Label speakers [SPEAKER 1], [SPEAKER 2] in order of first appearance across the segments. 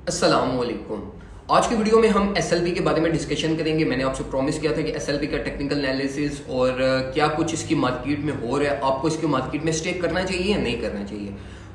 [SPEAKER 1] अस्सलामुअलैकुम। आज की वीडियो में हम एसएलपी के बारे में डिस्कशन करेंगे। मैंने आपसे प्रॉमिस किया था कि एसएलपी का टेक्निकल एनालिसिस और क्या कुछ इसकी मार्केट में हो रहा है, आपको इसकी मार्केट में स्टे करना चाहिए या नहीं करना चाहिए।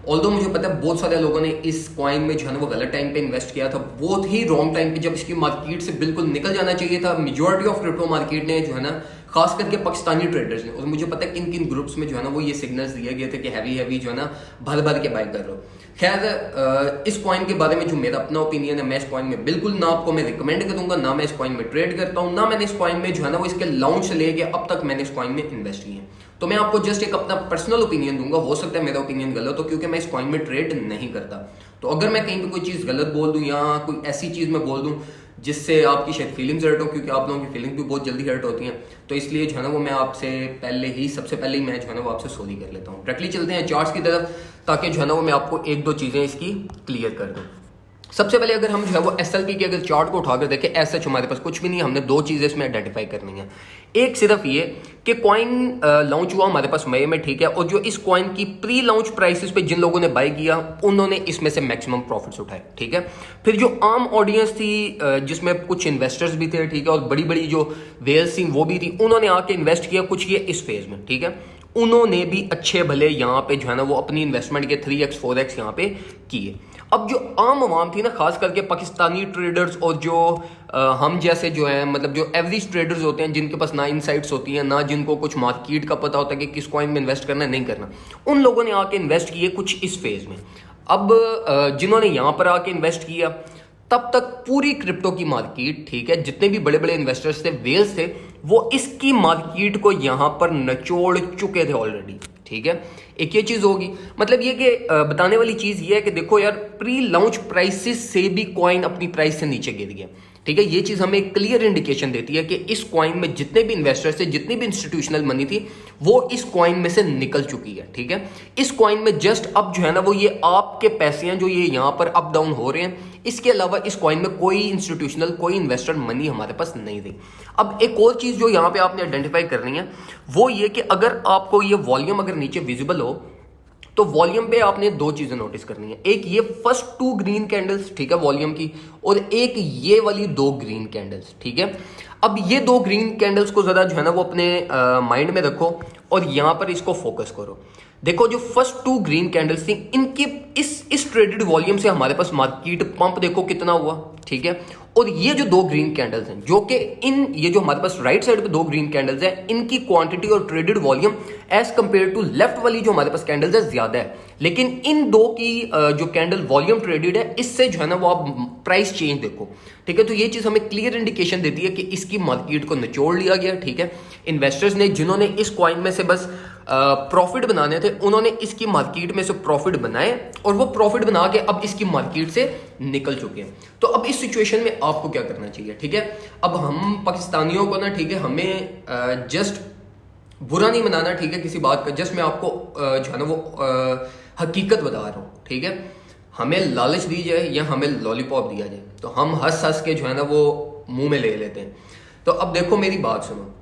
[SPEAKER 1] ऑल्दो मुझे पता है बहुत सारे लोगों ने इस कॉइन में जो है ना वो गलत टाइम पे इन्वेस्ट किया था, बहुत ही रॉन्ग टाइम पे, जब इसकी मार्केट से बिल्कुल निकल जाना चाहिए था। मेजॉरिटी ऑफ क्रिप्टो मार्केट ने जो है ना, खास करके पाकिस्तानी ट्रेडर्स ने, और मुझे पता है किन किन ग्रुप्स में जो है ना वो ये सिग्नल्स दिए गए थे कि हैवी हैवी जो है ना भर भर के बाय कर लो। खैर, इस कॉइन के बारे में जो मेरा अपना ओपिनियन है, मैं इस कॉइन में बिल्कुल ना आपको मैं रिकमेंड करूंगा, ना मैं इस कॉइन में ट्रेड करता हूं, ना मैंने इस कॉइन में जो है ना वो इसके लॉन्च से लेके अब तक मैंने इस कॉइन में इन्वेस्ट किए हैं। तो मैं आपको जस्ट एक अपना पर्सनल ओपिनियन दूंगा, हो सकता है मेरा ओपिनियन गलत हो, क्योंकि मैं इस कॉइन में ट्रेड नहीं करता। तो अगर मैं कहीं पे कोई चीज गलत बोल दूं या कोई ऐसी चीज मैं बोल दूं जिससे आपकी शायद फीलिंग्स हर्ट हो, क्योंकि आप लोगों की फीलिंग्स भी बहुत जल्दी हर्ट होती हैं, तो इसलिए जो है ना वो मैं आपसे सबसे पहले ही मैं जो है ना वो आपसे सॉरी कर लेता हूँ। डायरेक्टली चलते हैं चार्ट्स की तरफ, ताकि जो है ना वो मैं आपको एक दो चीजें इसकी क्लियर कर दूँ। सबसे पहले अगर हम जो है वो एसएलपी के अगर चार्ट को उठाकर देखें, ऐसा हमारे पास कुछ भी नहीं, हमने दो चीजें इसमें आइडेंटिफाई करनी है। एक सिर्फ ये कि कॉइन लॉन्च हुआ हमारे पास मई में, ठीक है, और जो इस कॉइन की प्री लॉन्च प्राइसेस पे जिन लोगों ने बाय किया उन्होंने इसमें से मैक्सिमम प्रॉफिट्स उठाए, ठीक है। फिर जो आम ऑडियंस थी, जिसमें कुछ इन्वेस्टर्स भी थे, ठीक है, और बड़ी बड़ी जो वेल्स थी वो भी थी, उन्होंने आके इन्वेस्ट किया कुछ ये इस फेज में, ठीक है। उन्होंने भी अच्छे भले यहाँ पे जो है ना वो अपनी इन्वेस्टमेंट के 3x 4x यहाँ पे किए। अब जो आम आवाम थी ना, खास करके पाकिस्तानी ट्रेडर्स और जो हम जैसे जो है, मतलब जो एवरेज ट्रेडर्स होते हैं, जिनके पास ना इनसाइट्स होती हैं, ना जिनको कुछ मार्केट का पता होता है कि किस कॉइन में इन्वेस्ट करना है नहीं करना, उन लोगों ने आके इन्वेस्ट किए कुछ इस फेज में। अब जिन्होंने यहाँ पर आके इन्वेस्ट किया, तब तक पूरी क्रिप्टो की मार्केट, ठीक है, जितने भी बड़े बड़े इन्वेस्टर्स थे, वेल्स थे, वो इसकी मार्केट को यहां पर निचोड़ चुके थे ऑलरेडी, ठीक है। एक ये चीज होगी, मतलब ये कि बताने वाली चीज ये है कि देखो यार, प्री लॉन्च प्राइसेस से भी कॉइन अपनी प्राइस से नीचे गिर गया, ठीक है। ये चीज हमें एक क्लियर इंडिकेशन देती है कि इस कॉइन में जितने भी इन्वेस्टर्स थे, जितनी भी इंस्टीट्यूशनल मनी थी, वो इस कॉइन में से निकल चुकी है, ठीक है। इस कॉइन में जस्ट अब जो है ना वो ये आपके पैसे हैं जो ये यहां पर अप डाउन हो रहे हैं, इसके अलावा इस कॉइन में कोई इंस्टीट्यूशनल, कोई इन्वेस्टर मनी हमारे पास नहीं थी। अब एक और चीज जो यहां पे आपने आइडेंटिफाई करनी है वो ये कि अगर आपको ये वॉल्यूम अगर नीचे विजिबल हो, तो वॉल्यूम पे आपने दो चीजें नोटिस करनी है। एक ये फर्स्ट टू ग्रीन कैंडल्स, ठीक है, वॉल्यूम की, और एक ये वाली दो ग्रीन कैंडल्स, ठीक है। अब ये दो ग्रीन कैंडल्स को जरा जो है ना वो अपने माइंड में रखो और यहां पर इसको फोकस करो। देखो, जो फर्स्ट टू ग्रीन कैंडल्स थी, इनकी इस ट्रेडेड वॉल्यूम से हमारे पास मार्केट पंप देखो कितना हुआ, ठीक है। और ये जो दो ग्रीन कैंडल्स हैं, जो कि ये जो हमारे पास राइट साइड पे दो ग्रीन कैंडल्स हैं, इनकी क्वांटिटी और traded volume as compared to left वाली जो हमारे पास कैंडल्स है ज्यादा है, लेकिन इन दो की जो कैंडल वॉल्यूम ट्रेडेड है, इससे जो है ना वो आप प्राइस चेंज देखो, ठीक है। तो ये चीज हमें क्लियर इंडिकेशन देती है कि इसकी मार्केट को निचोड़ लिया गया, ठीक है। इन्वेस्टर्स ने, जिन्होंने इस कॉइन में से बस प्रॉफिट बनाने थे, उन्होंने इसकी मार्केट में से प्रॉफिट बनाए और वो प्रॉफिट बना के अब इसकी मार्केट से निकल चुके हैं। तो अब इस सिचुएशन में आपको क्या करना चाहिए, ठीक है। अब हम पाकिस्तानियों को ना, ठीक है, हमें जस्ट बुरा नहीं मनाना, ठीक है, किसी बात का, जस्ट मैं आपको जो है ना वो हकीकत बता रहा हूँ, ठीक है। हमें लालच दी जाए या हमें लॉलीपॉप दिया जाए, तो हम हंस हंस के जो है ना वो मुंह में ले लेते हैं। तो अब देखो, मेरी बात सुनो,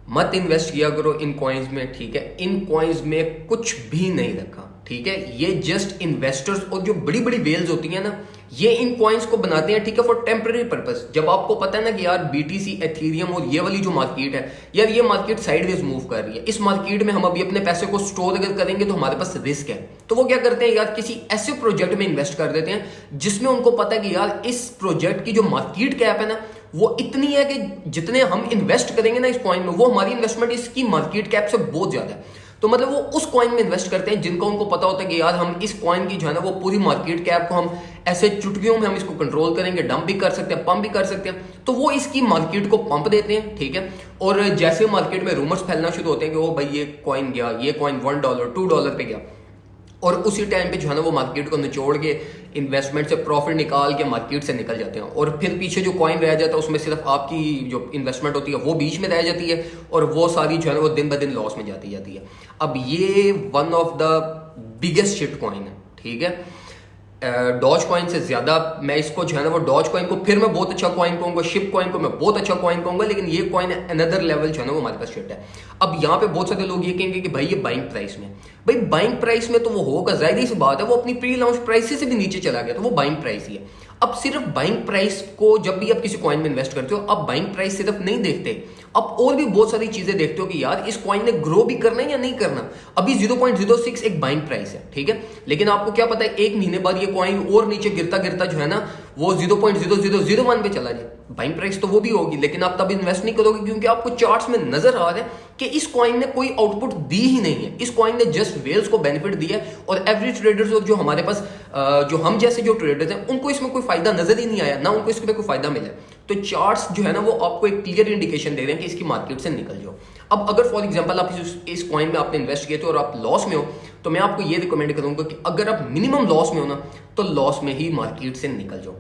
[SPEAKER 1] मत इन्वेस्ट किया करो इन कॉइन्स में, ठीक है। इन कॉइन्स में कुछ भी नहीं रखा, ठीक है। ये जस्ट इन्वेस्टर्स और जो बड़ी बड़ी वेल्स होती हैं ना, ये इन कॉइन्स को बनाते हैं, ठीक है, फॉर टेम्पररी पर्पस। जब आपको पता है ना कि यार बीटीसी, एथेरियम और ये वाली जो मार्केट है, यार ये मार्केट साइडवेज मूव कर रही है, इस मार्केट में हम अभी अपने पैसे को स्टोर अगर करेंगे तो हमारे पास रिस्क है, तो वो क्या करते हैं यार, किसी ऐसे प्रोजेक्ट में इन्वेस्ट कर देते हैं जिसमें उनको पता है कि यार इस प्रोजेक्ट की जो मार्केट कैप है ना वो इतनी है कि जितने हम इन्वेस्ट करेंगे ना इस कॉइन में, वो हमारी इन्वेस्टमेंट इसकी मार्केट कैप से बहुत ज्यादा है। तो मतलब वो उस कॉइन में इन्वेस्ट करते हैं जिनका उनको पता होता है कि यार हम इस कॉइन की जो है ना वो पूरी मार्केट कैप को हम ऐसे चुटकियों में हम इसको कंट्रोल करेंगे, डंप भी कर सकते हैं, पंप भी कर सकते हैं। तो वो इसकी मार्केट को पंप देते हैं, ठीक है। और जैसे मार्केट में रूमर्स फैलना शुरू होते हैं कि ओ भाई ये कॉइन गया, ये कॉइन $1 $2 पे गया, और उसी टाइम पे जो है ना वो मार्केट को निचोड़ के इन्वेस्टमेंट से प्रॉफिट निकाल के मार्केट से निकल जाते हैं, और फिर पीछे जो कॉइन रह जाता है उसमें सिर्फ आपकी जो इन्वेस्टमेंट होती है वो बीच में रह जाती है, और वो सारी जो है ना वो दिन ब दिन लॉस में जाती है। अब ये one of the biggest shit coin है, ठीक है। डॉज कॉइन से ज्यादा मैं इसको जो है ना वो डॉज कॉइन को फिर मैं बहुत अच्छा कॉइन कहूंगा, शिप कॉइन को मैं बहुत अच्छा कॉइन कहूंगा, लेकिन ये कॉइन अनदर लेवल जो है ना वो हमारे पास शिट है। अब यहाँ पे बहुत सारे लोग ये कहेंगे कि भाई ये बाइंग प्राइस में, भाई बाइंग प्राइस में तो वो होगा, जाहिर सी बात है, वो अपनी प्री लॉन्च प्राइस से भी नीचे चला गया तो वो बाइंग प्राइस ही है। अब सिर्फ बाइंग प्राइस को, जब भी आप किसी कॉइन में इन्वेस्ट करते हो, आप बाइंग प्राइस सिर्फ नहीं देखते, आप और भी बहुत सारी चीजें देखते हो कि यार इस कॉइन ने ग्रो भी करना है या नहीं करना। अभी 0.06 एक बाइंग प्राइस है, ठीक है, लेकिन आपको क्या पता है एक महीने बाद ये कॉइन और नीचे गिरता गिरता जो है ना वो 0.0001 पे चला जाए। बाइंग प्राइस तो वो भी होगी, लेकिन आप तब इन्वेस्ट नहीं करोगे क्योंकि आपको चार्ट्स में नजर आ रहा है कि इस कॉइन ने कोई आउटपुट दी ही नहीं है। इस कॉइन ने जस्ट वेल्स को बेनिफिट दिया है और एवरेज ट्रेडर्स और जो हमारे पास जो हम जैसे जो ट्रेडर्स हैं उनको इसमें कोई फायदा नजर ही नहीं आया, ना उनको इसमें कोई फायदा मिला। तो चार्ट्स जो है ना वो आपको एक क्लियर इंडिकेशन दे रहे हैं कि इसकी मार्केट से निकल जाओ। अब अगर फॉर एग्जांपल आप इस कॉइन में आपने इन्वेस्ट किए थे और आप लॉस में हो, तो मैं आपको ये रिकमेंड करूंगा कि अगर आप मिनिमम लॉस में हो ना तो लॉस में ही मार्केट से निकल जाओ।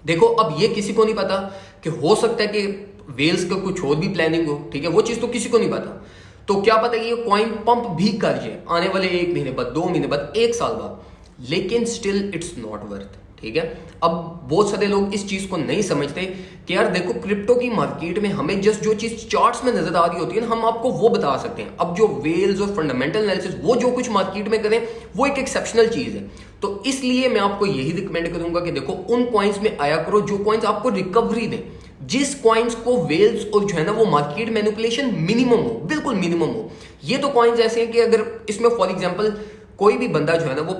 [SPEAKER 1] देखो अब ये किसी को नहीं पता कि हो सकता है कि वेल्स का कुछ और भी प्लानिंग हो, ठीक है, वो चीज तो किसी को नहीं पता। तो क्या पता ये कॉइन पंप भी कर जाए आने वाले 1 महीने बाद, 2 महीने बाद, 1 साल बाद, लेकिन स्टिल इट्स नॉट वर्थ, ठीक है। अब बहुत सारे लोग इस चीज को नहीं समझते कि यार देखो क्रिप्टो की मार्केट में हमें जस्ट जो चीज चार्ट्स में नजर आ रही होती है ना हम आपको वो बता सकते हैं। अब जो वेल्स और फंडामेंटल एनालिसिस वो जो कुछ मार्केट में करें वो एक एक्सेप्शनल चीज है। तो इसलिए मैं आपको यही रिकमेंड करूंगा कि देखो उन कॉइन्स में आया करो जो कॉइन्स आपको रिकवरी दें, जिस कॉइन्स को वेल्स और जो है ना वो मार्केट मैनिपुलेशन मिनिमम हो, बिल्कुल मिनिमम हो। ये तो कॉइन्स ऐसे हैं कि अगर इसमें फॉर एग्जांपल कोई भी बंदा जो है ना वो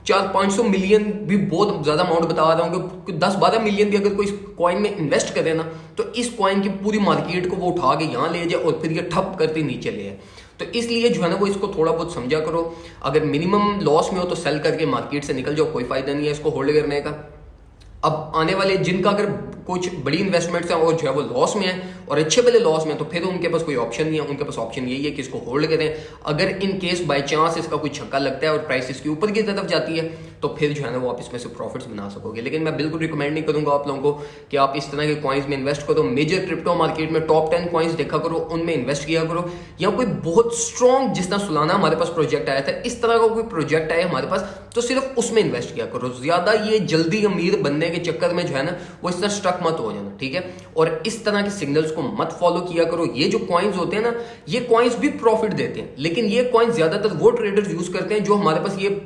[SPEAKER 1] 500 मिलियन भी बहुत ज्यादा अमाउंट बता रहा हूँ कि 10-12 मिलियन भी अगर कोई कॉइन में इन्वेस्ट करे ना तो इस कॉइन की पूरी मार्केट को वो उठा के यहाँ ले जाए और फिर ये ठप करते नीचे ले आए। तो इसलिए जो है ना वो इसको थोड़ा बहुत समझा करो। अगर मिनिमम लॉस में हो तो सेल करके मार्केट से निकल जाओ, कोई फायदा नहीं है इसको होल्ड करने का। अब आने वाले जिनका अगर कुछ बड़ी इन्वेस्टमेंट्स हैं और जो है वो लॉस में है और अच्छे वाले लॉस में, तो फिर उनके पास कोई ऑप्शन नहीं है, उनके पास ऑप्शन यही है कि इसको होल्ड करें। अगर इन केस बाय चांस इसका कोई छक्का लगता है और प्राइस इसके ऊपर की तरफ जाती है तो फिर जो है ना वो आप इसमें से प्रॉफिट्स बना सकोगे। लेकिन मैं बिल्कुल रिकमेंड नहीं करूंगा आप लोगों को कि आप इस तरह के कॉइन्स में इन्वेस्ट करो। मेजर क्रिप्टो मार्केट में टॉप 10 कॉइन्स देखा करो, उनमें इन्वेस्ट किया करो, या कोई बहुत स्ट्रॉन्ग जिस तरह सुलाना हमारे पास प्रोजेक्ट आया था इस तरह का कोई प्रोजेक्ट आया हमारे पास तो सिर्फ उसमें इन्वेस्ट किया करो। ज्यादा ये जल्दी अमीर बनने के चक्कर में जो है ना वो इस तरह स्टक मत हो जाना, ठीक है। और इस तरह के सिग्नल्स को मत फॉलो किया करो। ये जो कॉइन्स होते हैं ना ये कॉइन्स भी प्रॉफिट देते हैं, लेकिन ये कॉइन्स ज्यादातर वो ट्रेडर्स यूज करते हैं जो हमारे पास ये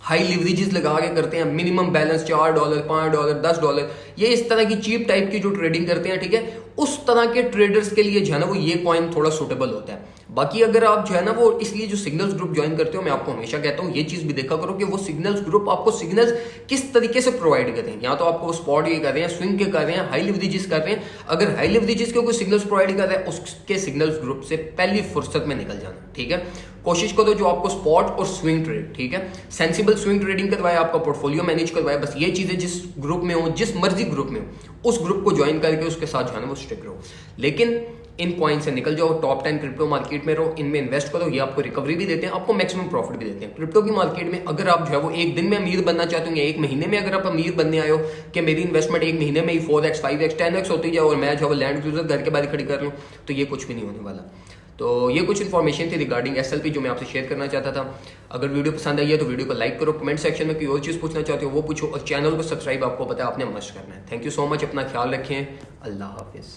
[SPEAKER 1] हाई लिवरेजेस लगा के करते हैं, मिनिमम बैलेंस $4, $5, $10, ये इस तरह की चीप टाइप की जो ट्रेडिंग करते हैं, ठीक है, उस तरह के ट्रेडर्स के लिए जो है ना वो ये कॉइन थोड़ा सुटेबल होता है। बाकी अगर आप जो है ना वो इसलिए जो सिग्नल्स ग्रुप ज्वाइन करते हो, मैं आपको हमेशा कहता हूँ ये चीज भी देखा करो कि वो सिग्नल्स ग्रुप आपको सिग्नल्स किस तरीके से प्रोवाइड कर रहे हैं। या तो आपको स्पॉट ये कर रहे हैं, स्विंग के कर रहे हैं, हाई लिवरेजेस कर रहे हैं। अगर हाई लिवरेजेस के कोई सिग्नल्स प्रोवाइड कर रहे हैं उसके सिग्नल्स ग्रुप से पहली फुर्सत में निकल जाना, ठीक है। कोशिश करो जो आपको स्पॉट और स्विंग ट्रेड, ठीक है, सेंसिबल स्विंग ट्रेडिंग करवाए, आपका पोर्टफोलियो मैनेज करवाए, बस ये चीजें जिस ग्रुप में हो, जिस मर्जी ग्रुप में हो, उस ग्रुप को ज्वाइन करके उसके साथ जो है ना वो स्टिक रहो। लेकिन इन कॉइन से निकल जाओ, टॉप 10 क्रिप्टो मार्केट में रहो, इनमें इन्वेस्ट करो, ये आपको रिकवरी भी देते हैं, आपको मैक्सिमम प्रॉफिट भी देते हैं। क्रिप्टो की मार्केट में अगर आप जो है वो एक दिन में अमीर बनना चाहते हो या एक महीने में अगर आप अमीर बनने आए हो कि मेरी इन्वेस्टमेंट एक महीने में ही 4x 5x 10x होती जाए और मैं जो है लैंड क्रूजर घर के बाहर खड़ी कर लूँ, तो ये कुछ भी नहीं होने वाला। तो ये कुछ इन्फॉर्मेशन थी रिगार्डिंग एसएलपी जो मैं आपसे शेयर करना चाहता था। अगर वीडियो पसंद आई है तो वीडियो को लाइक करो, कमेंट सेक्शन में कोई और चीज़ पूछना चाहते हो वो पूछो, और चैनल को सब्सक्राइब आपको पता है आपने मस्ट करना है। थैंक यू सो मच, अपना ख्याल रखें, अल्लाह हाफिज़।